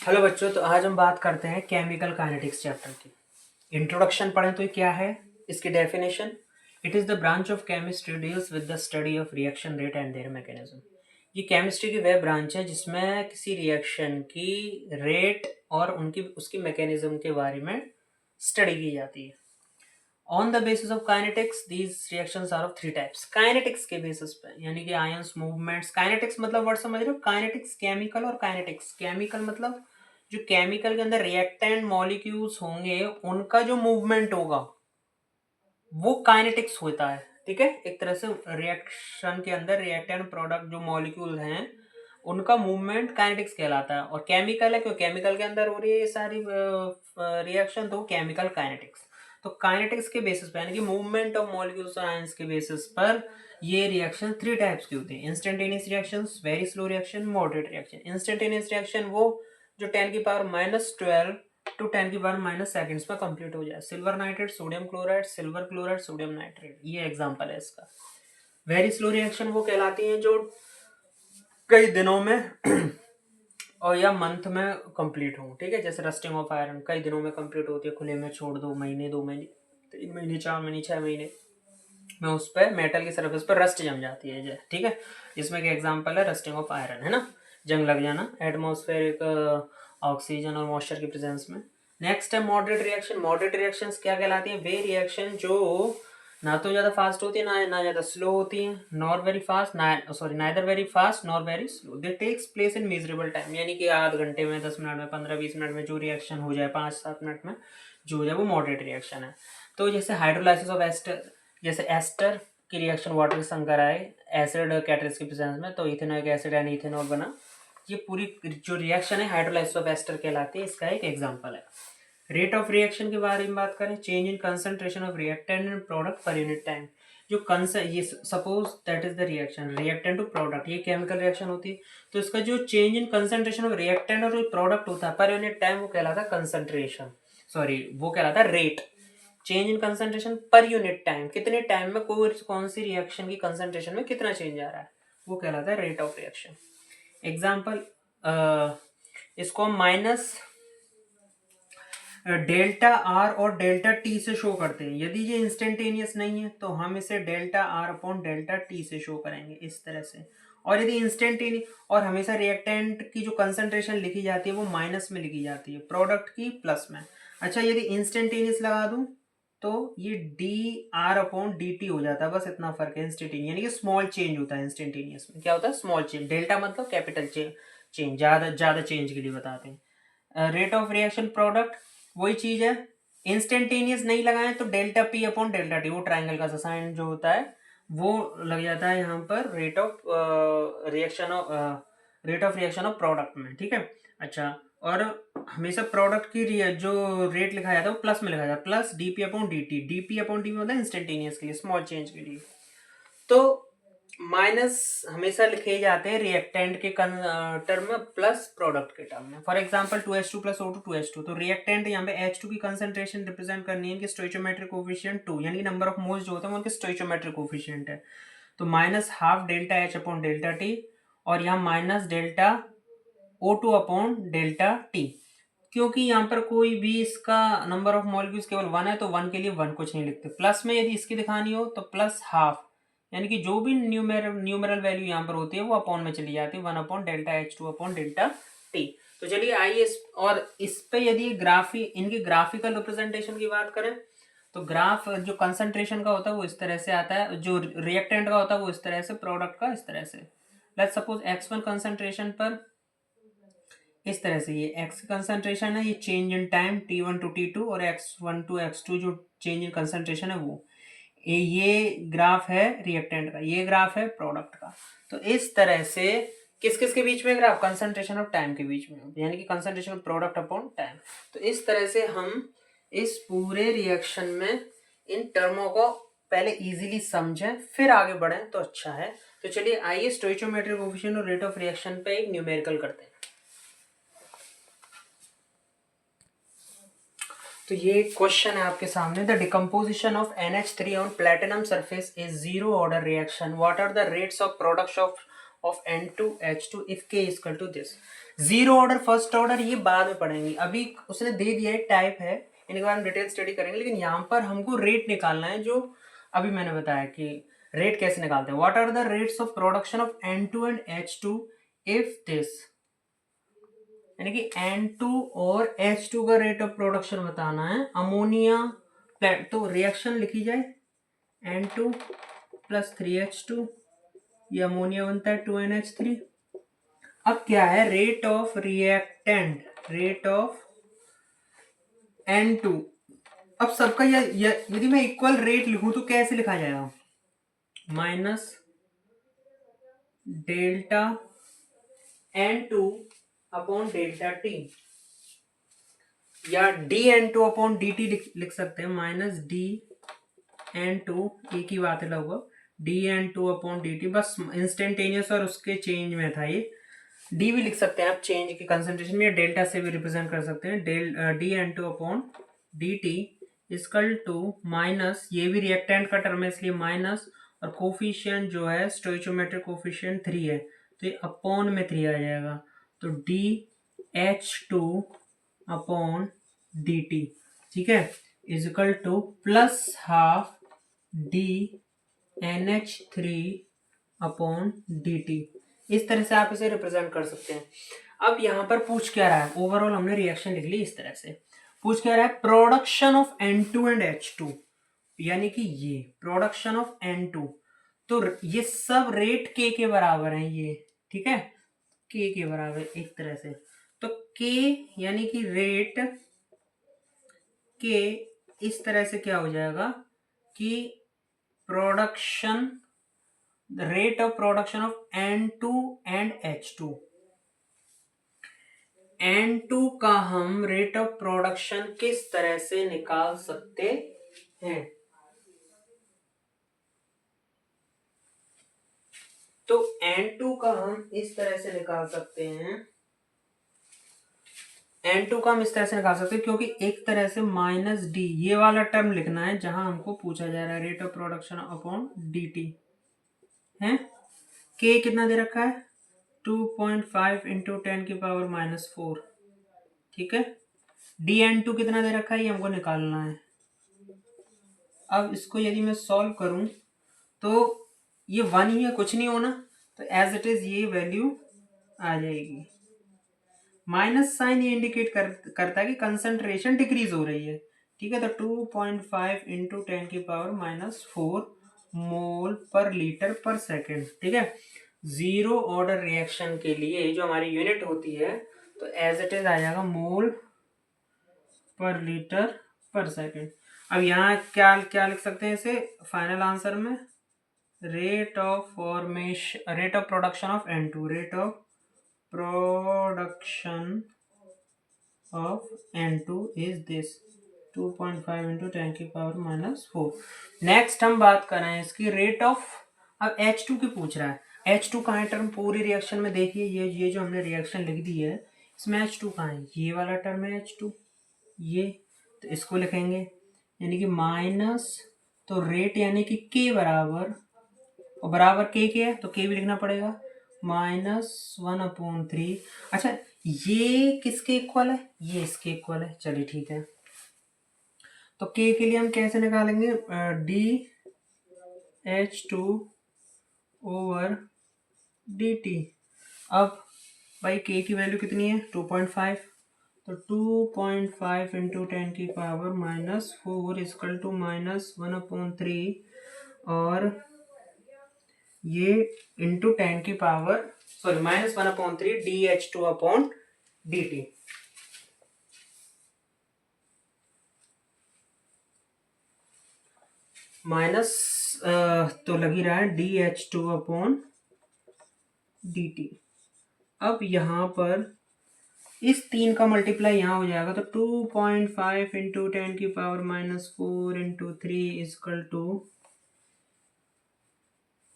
Hello बच्चों, तो आज हम बात करते हैं केमिकल काइनेटिक्स चैप्टर की। इंट्रोडक्शन पढ़ें तो ये क्या है, इसकी definition. It is the branch of chemistry deals with the study of reaction rate and there mechanism. ये केमिस्ट्री की वह ब्रांच है जिसमें किसी रिएक्शन की रेट और उनकी उसकी मैकेनिज्म के बारे में स्टडी की जाती है। On the basis of kinetics these reactions are of three types. Kinetics के बेसिस पे, यानी कि आयंस मूवमेंट्स। काइनेटिक्स मतलब वर्ड समझ रहे हो, काइनेटिक्स केमिकल और काइनेटिक्स। केमिकल मतलब जो केमिकल के अंदर रिएक्टेंट मॉलिक्यूल्स होंगे उनका जो मूवमेंट होगा वो काइनेटिक्स होता है। ठीक है, एक तरह से रिएक्शन के अंदर रिएक्टेंट प्रोडक्ट जो मॉलिक्यूल हैं उनका मूवमेंट काइनेटिक्स कहलाता है। और केमिकल है, क्योंकि केमिकल के अंदर हो रही है ये सारी रिएक्शन, तो केमिकल काइनेटिक्स। तो काइनेटिक्स के बेसिस पर, यानी कि मूवमेंट ऑफ मॉलिक्यूल्स और आयंस के बेसिस पर ये रिएक्शन थ्री टाइप्स की होती है। Instantaneous reaction, very slow reaction, moderate reaction. Instantaneous reaction वो जो 10⁻12 टू 10⁻- सेकेंड्स में कंप्लीट हो जाए। Silver nitrate, sodium chloride, silver chloride, sodium nitrate, ये एग्जांपल है इसका। वेरी स्लो रिएक्शन वो कहलाती है जो कई दिनों में और या मंथ में कंप्लीट हो। ठीक है, जैसे रस्टिंग ऑफ आयरन कई दिनों में कंप्लीट होती है, खुले में छोड़ दो, महीने, 2 महीने, 3 महीने, 4 महीने, 6 महीने में उस पर मेटल की सरफेस पर रस्ट जम जाती है। ठीक है, जिसमें कि एग्जांपल है रस्टिंग ऑफ आयरन, है ना, जंग लग जाना एटमॉस्फेरिक ऑक्सीजन और मॉइस्चर की प्रेजेंस में। नेक्स्ट है मॉडरेट रिएक्शन। मॉडरेट रिएक्शंस क्या कहलाती हैं? वे रिएक्शन जो ना तो ज़्यादा फास्ट होती है ना ज़्यादा स्लो होती है, nor very fast, neither very fast nor very slow. They takes place in measurable time, यानी कि आध घंटे में, 10 मिनट में, 15-20 मिनट में जो रिएक्शन हो जाए, 5-7 मिनट में जो हो जाए, वो मॉडरेट रिएक्शन है। तो जैसे हाइड्रोलाइसिस ऑफ एस्टर, जैसे एस्टर की रिएक्शन वाटर के संग कराए एसिड कैटलिस्ट की प्रेजेंस में, तो इथेनॉइक एसिड यानी इथेनॉल बना। ये पूरी जो रिएक्शन है हाइड्रोलाइसिस ऑफ एस्टर कहलाती है, इसका एक एग्जांपल है। रेट ऑफ रिएक्शन के बारे में बात करें, change in concentration of reactant and product per unit time. जो ये suppose that is the reaction reactant to product, ये केमिकल रिएक्शन होती है, तो इसका जो change in concentration of reactant और प्रोडक्ट होता है पर यूनिट टाइम, वो कहलाता है कंसंट्रेशन, वो कहलाता है रेट। चेंज इन कंसंट्रेशन पर यूनिट टाइम, कितने टाइम में कौन सी रिएक्शन की कंसंट्रेशन में कितना चेंज आ रहा है, वो कहलाता है रेट ऑफ रिएक्शन। एग्जाम्पल, इसको हम माइनस डेल्टा आर और डेल्टा टी से शो करते हैं। यदि ये इंस्टेंटेनियस नहीं है तो हम इसे delta R upon delta T से शो करेंगे, इस तरह से। और यदि इंस्टेंटेनियस, और हमेशा रिएक्टेंट की जो कंसंट्रेशन लिखी जाती है वो माइनस में लिखी जाती है, प्रोडक्ट की प्लस में। अच्छा, यदि इंस्टेंटेनियस लगा दूं तो ये D R upon D T हो जाता है, बस इतना फर्क है। इंस्टेंटेनियस यानी कि स्मॉल चेंज होता है, इंस्टेंटेनियस में क्या होता है? Small change. डेल्टा मतलब कैपिटल चेंज, ज्यादा चेंज के लिए बताते हैं। रेट ऑफ रिएक्शन प्रोडक्ट वही चीज है, इंस्टेंटेनियस नहीं लगाए तो delta P upon delta T, वो ट्राइंगल का साइन जो होता है वो लग जाता है यहाँ पर rate of reaction of product में। ठीक है, अच्छा, और हमेशा प्रोडक्ट की जो रेट लिखा जाता है वो प्लस में लिखा जाता है, plus DP upon D T. DP upon D मतलब इंस्टेंटेनियस के लिए, स्मॉल चेंज के लिए। तो माइनस हमेशा लिखे जाते हैं रिएक्टेंट के टर्म में, प्लस प्रोडक्ट के टर्म में। For example 2H2 plus O2 2H2, तो रिएक्टेंट यहाँ पे H2 की कंसंट्रेशन रिप्रेजेंट करनी है कि स्टोइचोमेट्रिक कोफिशिएंट 2, यानी नंबर ऑफ मोल्स जो होते हैं उनके स्टोइचोमेट्रिक कोफिशिएंट है। तो minus half delta H upon delta T, और यहाँ minus delta O2 upon delta T. क्योंकि यहाँ पर कोई भी इसका नंबर ऑफ मॉलिक्यूल्स केवल 1 है तो 1 के लिए 1 कुछ नहीं लिखते। प्लस में यदि इसकी दिखानी हो तो प्लस हाफ, यानी कि जो भी न्यूमेरल वैल्यू यहाँ पर होती है वो अपॉन में चली जाती है, 1 upon delta H2 upon delta T. तो चलिए आइए और इस पे यदि इनकी ग्राफिकल रिप्रेजेंटेशन की बात करें तो ग्राफ जो कंसंट्रेशन का होता है वो इस तरह से आता है, जो रिएक्टेंट का होता है वो इस तरह से, प्रोडक्ट का इस तरह से। लेट्स सपोज x1 कंसंट्रेशन पर इस तरह से ये x कंसंट्रेशन है, ये change in time t1 to t2, और x1 टू x2 जो चेंज इन कंसंट्रेशन है वो। ये ग्राफ है रिएक्टेंट का, ये ग्राफ है प्रोडक्ट का। तो इस तरह से किस किस के बीच में ग्राफ? कंसंट्रेशन ऑफ टाइम के बीच में, यानी कि concentration of product upon time. तो इस तरह से हम इस पूरे रिएक्शन में इन टर्मों को पहले इजीली समझें फिर आगे बढ़ें तो अच्छा है। तो चलिए आइए स्टोइचोमेट्रिक कोफिशिएंट और रेट ऑफ रिएक्शन पे एक न्यूमेरिकल करते हैं। तो ये क्वेश्चन है आपके सामने, the decomposition of NH3 on platinum surface is zero order reaction, what are the rates of production of N2H2 if K equal to this. Zero order first order ये बाद में पढ़ेंगे, अभी उसने दे दिया है टाइप है, इनके बारे में डिटेल स्टडी करेंगे, लेकिन यहाँ पर हमको रेट निकालना है जो अभी मैंने बताया कि रेट कैसे निकालते हैं। What are the rates of production of N2 and H2 if this, यानी कि N2 और H2 का रेट ऑफ प्रोडक्शन बताना है अमोनिया प्लांट, तो रिएक्शन लिखी जाए N2 प्लस 3H2, ये अमोनिया बनता है 2NH3। अब क्या है rate of reactant, rate of N2। अब सबका यदि मैं इक्वल रेट लिखूं तो कैसे लिखा जाएगा, minus delta N2 upon delta T, या dN2 अपॉन dt लिख सकते हैं, माइनस dN2, एक ही बात है लगभग, dN2 अपॉन dt, बस इंस्टेंटेनियस और उसके चेंज में था ये। डी भी लिख सकते हैं आप चेंज की कंसंट्रेशन में, या डेल्टा से भी रिप्रेजेंट कर सकते हैं, dN2 upon dt equal to minus, ये भी रिएक्टेंट का टर्म है इसलिए माइनस, और कोफिशिएंट जो है स्टोइचोमेट्रिक कोफिशिएंट 3 है तो ये अपॉन में 3 आ जाएगा, तो dH2 अपॉन dt, ठीक है, is equal two plus half dNH3 upon dt। इस तरह से आप इसे रिप्रेजेंट कर सकते हैं। अब यहाँ पर पूछ क्या रहा है, ओवरऑल हमने रिएक्शन लिख ली इस तरह से, पूछ क्या रहा है production of N2 and H2, यानी कि ये प्रोडक्शन ऑफ N2, तो ये सब रेट K के बराबर है ये, ठीक है, K के बराबर एक तरह से, तो K यानी कि रेट K इस तरह से क्या हो जाएगा कि production, the rate of production of N2 and H2, N2 का हम रेट ऑफ प्रोडक्शन किस तरह से निकाल सकते हैं, तो N2 का हम इस तरह से निकाल सकते हैं, N2 का हम इस तरह से निकाल सकते हैं, क्योंकि एक तरह से माइनस डी ये वाला टर्म लिखना है जहां हमको पूछा जा रहा है rate of production upon dt है। K कितना दे रखा है 2.5 इंटू 10 की पावर माइनस 4, ठीक है, dN2 कितना दे रखा है ये हमको निकालना है। अब इसको यदि मैं सॉल्व करूं तो ये 1 ही है, कुछ नहीं होना, तो एज इट इज ये वैल्यू आ जाएगी। माइनस साइन ये इंडिकेट करता है कि कंसंट्रेशन डिक्रीज हो रही है, ठीक है, तो 2.5 इंटू 10 की पावर माइनस 4 मोल पर लीटर पर सेकेंड, ठीक है। जीरो ऑर्डर रिएक्शन के लिए जो हमारी यूनिट होती है तो एज इट इज आ जाएगा मोल पर लीटर पर सेकेंड। अब यहाँ क्या क्या लिख सकते हैं इसे फाइनल आंसर में, rate of formation, rate of production of N2, rate of production of N2 is this 2.5 into 10 की पावर माइनस 4। नेक्स्ट हम बात कर रहे हैं इसकी रेट ऑफ, अब H2 की पूछ रहा है, H2 कहाँ है टर्म पूरी रिएक्शन में, देखिए ये जो हमने रिएक्शन लिख दी है इसमें H2 कहाँ है, ये वाला टर्म है H2, ये तो इसको लिखेंगे यानी कि माइनस, तो रेट यानी कि K बराबर, और बराबर K के है तो K भी लिखना पड़ेगा, -1/3। अच्छा ये किसके इक्वल है, ये इसके इक्वल है, चलिए ठीक है, तो K के लिए हम कैसे निकालेंगे, dH2 ओवर dt। अब भाई K की वैल्यू कितनी है 2.5, तो 2.5 इंटू 10 की पावर माइनस 4 इक्वल टू -1/3, और ये इंटू 10 की power sorry -1/3 dH2 upon dt। Minus तो लग ही रहा है dH2 अपॉन dt। अब यहाँ पर इस 3 का मल्टीप्लाई यहाँ हो जाएगा, तो 2.5 इंटू 10 की पावर -4 इंटू 3 इक्वल टू,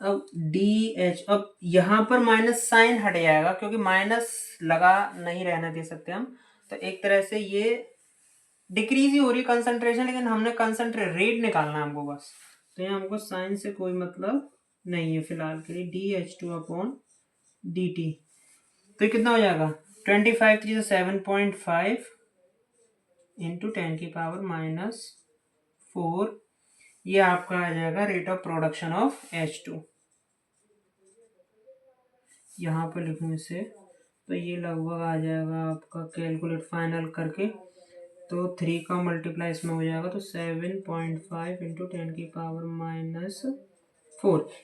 अब DH, अब यहाँ पर माइनस साइन हट जाएगा क्योंकि माइनस लगा नहीं रहना दे सकते हम, तो एक तरह से ये डिक्रीज ही हो रही कंसंट्रेशन, लेकिन हमने कंसंट्रेट रेट निकालना है हमको बस, तो यहाँ हमको साइन से कोई मतलब नहीं है फिलहाल के लिए, dH2 अपॉन dt। तो ये कितना हो जाएगा 25 3 7.5 इंटू 10⁻⁻⁴। ये आपका आ जाएगा rate of production of H2। यहाँ पे लिखूँ इसे तो ये लगभग आ जाएगा आपका कैलकुलेट फाइनल करके तो 3 का मल्टीप्लाई इसमें हो जाएगा तो 7.5 इंटू 10⁻⁴।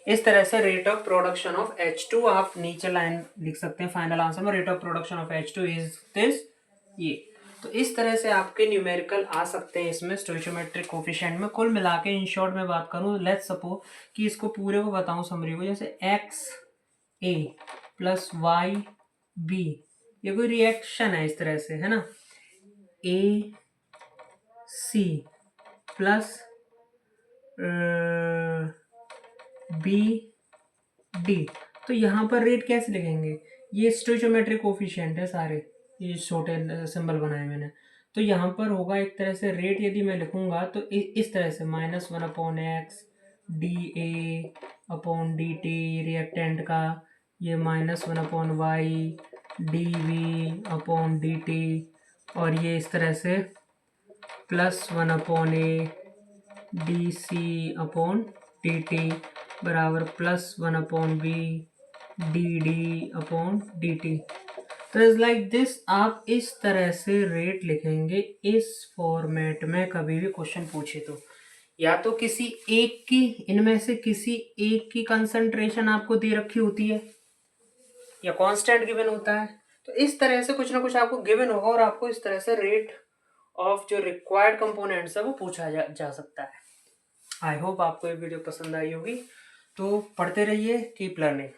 इस तरह से rate of production of H2 आप नीचे लाइन लिख सकते हैं फाइनल आंसर में। Rate of production of H2 is this. ये तो इस तरह से आपके न्यूमेरिकल आ सकते हैं इसमें स्टोइचोमेट्रिक कोफिशिएंट में। कुल मिला के इन शॉर्ट में बात करूं लेट्स सपोज कि इसको पूरे को बताऊं समरी को, जैसे एक्स ए प्लस वाई बी, ये कोई रिएक्शन है इस तरह से, है ना। ए सी प्लस बी डी, तो यहाँ पर रेट कैसे लिखेंगे, ये स्टोइचोमेट्रिक कोफिशिएंट है सारे, ये छोटे सिंबल बनाए मैंने। तो यहाँ पर होगा एक तरह से रेट यदि मैं लिखूंगा तो इस तरह से -1/x D A upon D T reactant का, ये -1/y D V upon D T, और ये इस तरह से +1/a D C upon D T बराबर +1/b D D upon D T. तो इज लाइक दिस, आप इस तरह से रेट लिखेंगे इस फॉर्मेट में। कभी भी क्वेश्चन पूछे तो या तो किसी एक की, इनमें से किसी एक की कंसंट्रेशन आपको दे रखी होती है या कांस्टेंट गिवन होता है, तो इस तरह से कुछ ना कुछ आपको गिवन होगा और आपको इस तरह से रेट ऑफ जो रिक्वायर्ड कंपोनेंट्स है वो पूछा जा सकता है। आई होप आपको ये वीडियो पसंद आई होगी। तो पढ़ते रहिए, कीप लर्निंग।